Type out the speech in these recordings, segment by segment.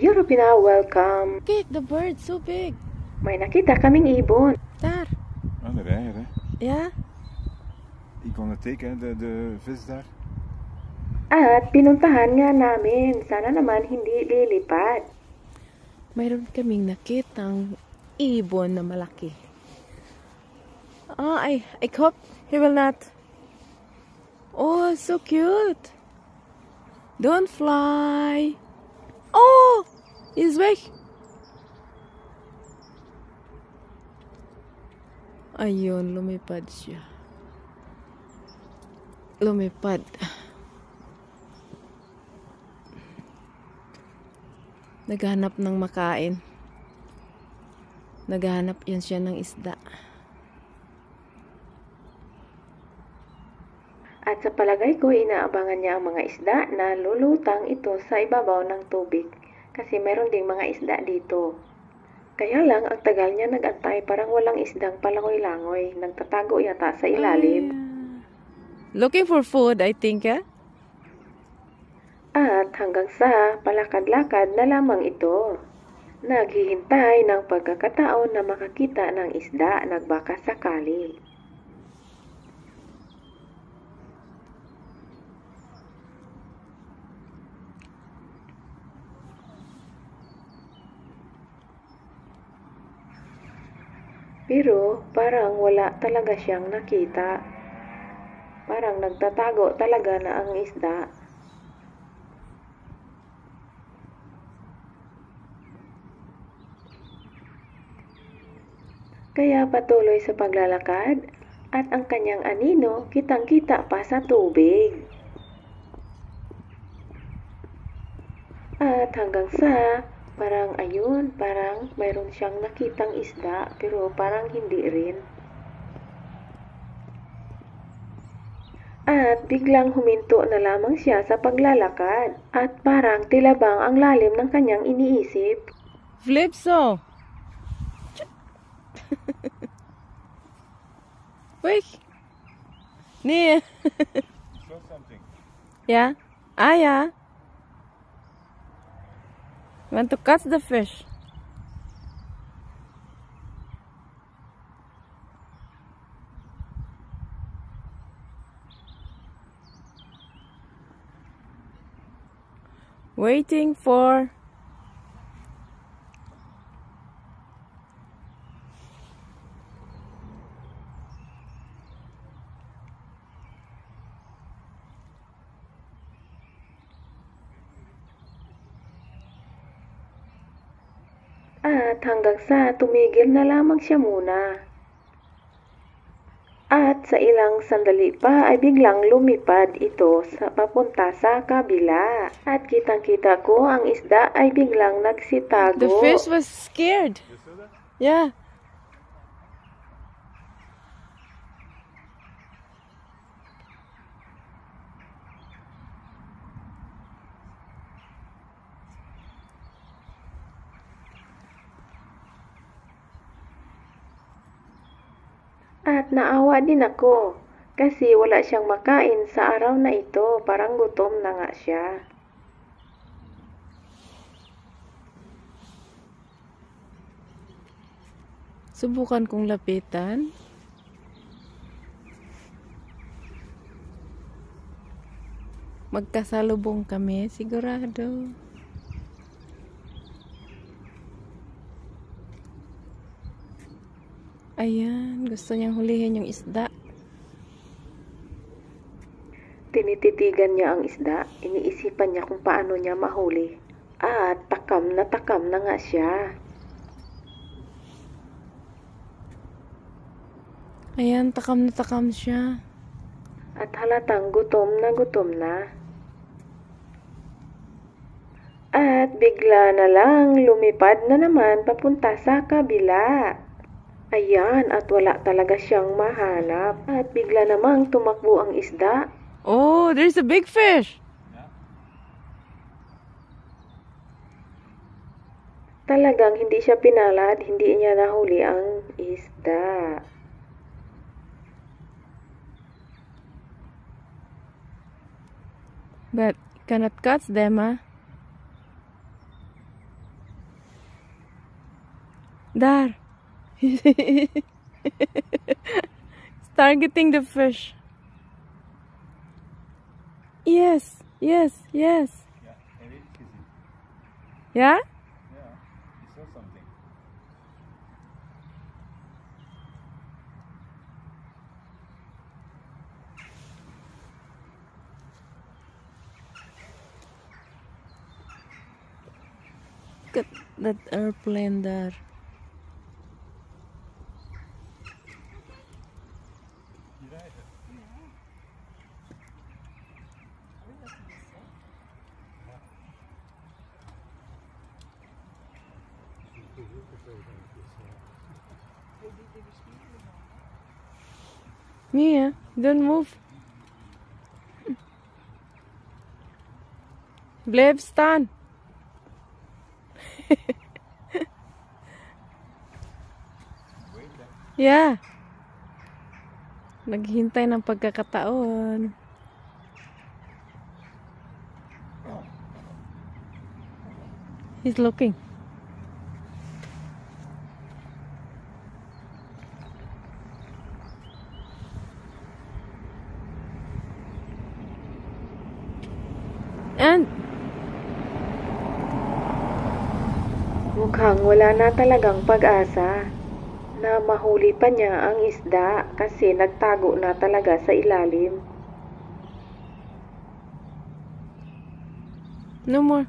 Europina, welcome. Look, the bird so big. May nakita kaming ibon. Daar. Aan de rij, hè? Ja? Ik kon het teken, de vis daar. At pinuntahan nga namin. Sana naman hindi lilipad. Mayroon kaming nakitang ibon na malaki. I hope he will not. Oh, so cute. Don't fly. Oh, he's weg. Ayun, lumipad siya. Lumipad. Naghanap ng makain. Naghanap yan siya ng isda. At sa palagay ko, inaabangan niya ang mga isda na lulutang ito sa ibabaw ng tubig. Kasi meron ding mga isda dito. Kaya lang, ang tagal niya nag-antay, parang walang isdang palangoy-langoy. Nagtatago yata sa ilalim. Looking for food, I think, eh? At hanggang sa palakad-lakad na lamang ito. Naghihintay ng pagkakataon na makakita ng isda nagbaka sakali. Pero parang wala talaga siyang nakita. Parang nagtatago talaga na ang isda. Kaya patuloy sa paglalakad at ang kanyang anino kitang-kita pa sa tubig. At hanggang sa parang ayun, parang mayroon siyang nakitang isda pero parang hindi rin. At biglang huminto na lamang siya sa paglalakad at parang tilabang ang lalim ng kanyang iniisip. Flipso. Wait. Nee. Saw something. Yeah. Yeah. Want to catch the fish. Waiting for At hanggang sa tumigil na lamang siya muna. At sa ilang sandali pa ay biglang lumipad ito sa papunta sa kabila. At kitang-kita ko ang isda ay biglang nagsitago. the fish was scared. You saw that? Yeah. At naawa din ako kasi wala siyang makain sa araw na ito. Parang gutom na nga siya. Subukan kong lapitan. Magkasalubong kami, sigurado. Ayan, gusto niyang hulihin yung isda. Tinititigan niya ang isda. Iniisipan niya kung paano niya mahuli. At takam na nga siya. Ayan, takam na takam siya. At halatang gutom na. At bigla na lang lumipad na naman papunta sa kabila. Ayan, at wala talaga siyang mahanap. At bigla namang tumakbo ang isda. Oh, there's a big fish. Talagang hindi siya pinalad, hindi niya nahuli ang isda. But cannot catch them, ah. Dar. It's targeting the fish. Yes, yes, yes. Yeah, er heeft gezien. Yeah? Ja, he saw something. Look at that airplane there. Die rijden. Mia, don't move. Blijf staan. Yeah. Naghintay ng pagkakataon. He's looking. And Mukhang wala na talagang pag-asa na mahuli pa niya ang isda kasi nagtago na talaga sa ilalim. no more.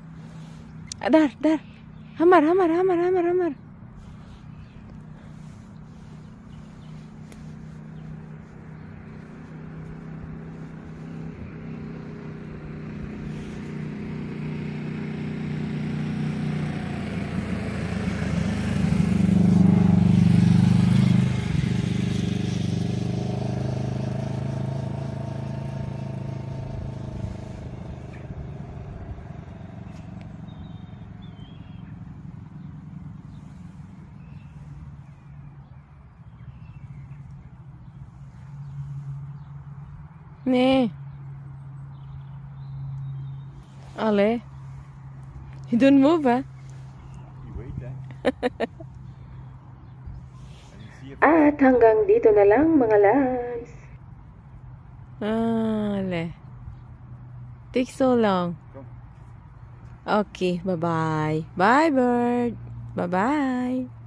Dar, dar. Hamar, hamar, hamar, hamar, hamar. Nee. Ale. You don't move, huh? You wait, hè. And you see if At hanggang dito na lang mga loves. Ale. Take so long. Come. Okay, bye-bye. Bye, bird. Bye-bye.